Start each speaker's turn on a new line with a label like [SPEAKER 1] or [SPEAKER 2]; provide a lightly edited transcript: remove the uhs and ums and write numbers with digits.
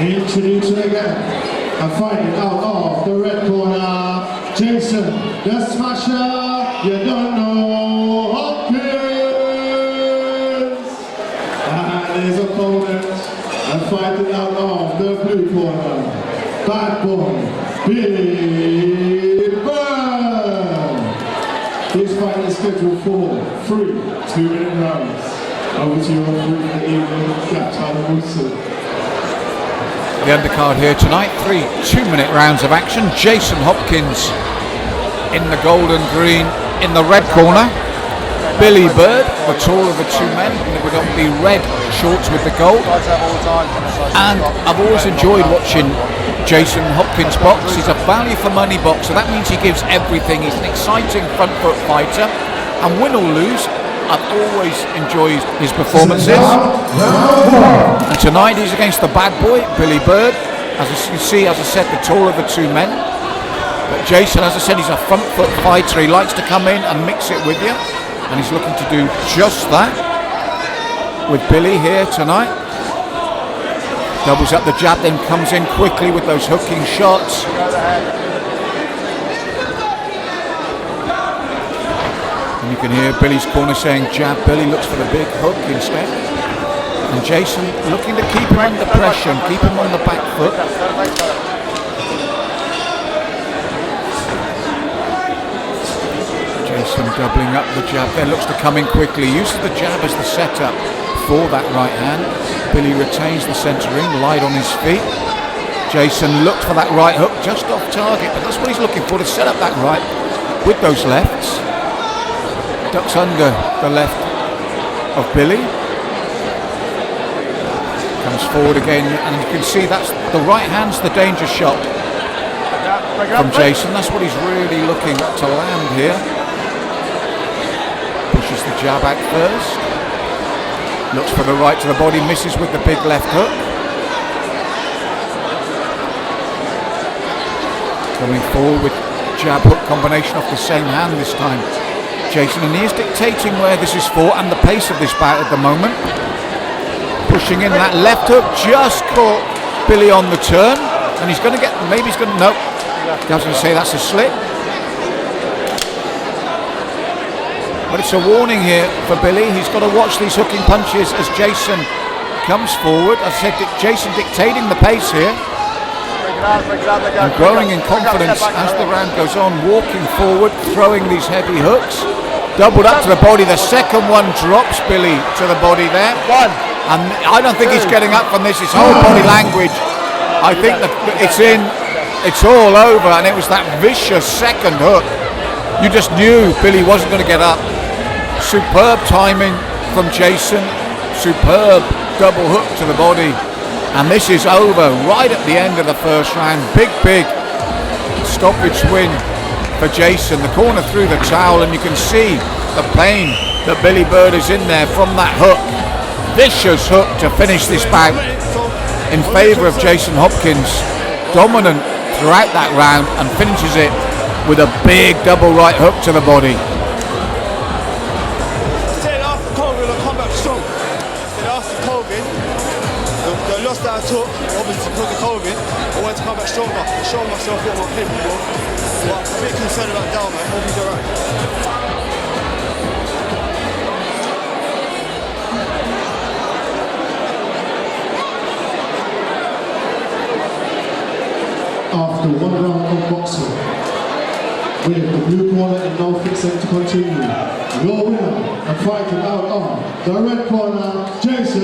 [SPEAKER 1] Introducing again and fighting out of the red corner, Jason the Smasher, you don't know, Hopkins, and his opponent and fighting out of the blue corner, bad boy, Billy Bout. This fight is scheduled for 3 2-minute rounds. Over to your referee for the evening, Captain Wilson.
[SPEAKER 2] The undercard here tonight, 3 2-minute rounds of action. Jason Hopkins in the gold and green, in the red corner. Billy Bout, the taller of the two men, with the red shorts with the gold. And I've always enjoyed watching Jason Hopkins box. He's a value for money boxer. That means he gives everything. He's an exciting front foot fighter. And win or lose, I've always enjoyed his performances. And tonight he's against the bad boy, Billy Bout. As you can see, as I said, the taller of the two men. But Jason, as I said, he's a front foot fighter. He likes to come in and mix it with you. And he's looking to do just that with Billy here tonight. Doubles up the jab, then comes in quickly with those hooking shots. And you can hear Billy's corner saying jab. Billy looks for the big hook instead. And Jason looking to keep him under pressure and keep him on the back foot. Jason doubling up the jab there, looks to come in quickly, uses the jab as the setup for that right hand. Billy retains the centering, light on his feet. Jason looked for that right hook, just off target, but that's what he's looking for, to set up that right with those lefts. Ducks under the left of Billy. Comes forward again, and you can see that's the right hand's the danger shot from Jason. That's what he's really looking to land here. Pushes the jab out first. Looks for the right to the body, misses with the big left hook. Coming forward with jab hook combination off the same hand this time, Jason, and he is dictating where this is for and the pace of this bout at the moment. Pushing in that left hook, just caught Billy on the turn, and he's going to get, maybe he's going to, nope, I was going to say that's a slip. But it's a warning here for Billy. He's got to watch these hooking punches as Jason comes forward. As I said, Jason dictating the pace here. And growing in confidence as the round goes on, walking forward, throwing these heavy hooks. Doubled up to the body. The second one drops Billy to the body there. And I don't think he's getting up from this. His whole body language, I think that it's in, it's all over. And it was that vicious second hook. You just knew Billy wasn't going to get up. Superb timing from Jason. Superb double hook to the body. And this is over right at the end of the first round. Big stoppage win for Jason. The corner through the towel, and you can see the pain that Billy Bout is in there from that hook. Vicious hook to finish this bout in favour of Jason Hopkins. Dominant throughout that round, and finishes it with a big double right hook to the body.
[SPEAKER 3] The loss that I took, obviously because of COVID, I wanted to come back stronger and show myself what I'm capable of. But I'm a bit concerned about Dal, man. Hope he's alright.
[SPEAKER 1] After one round of boxing, with the blue corner in no fixed to continue, your winner and fighting out of the red corner, Jason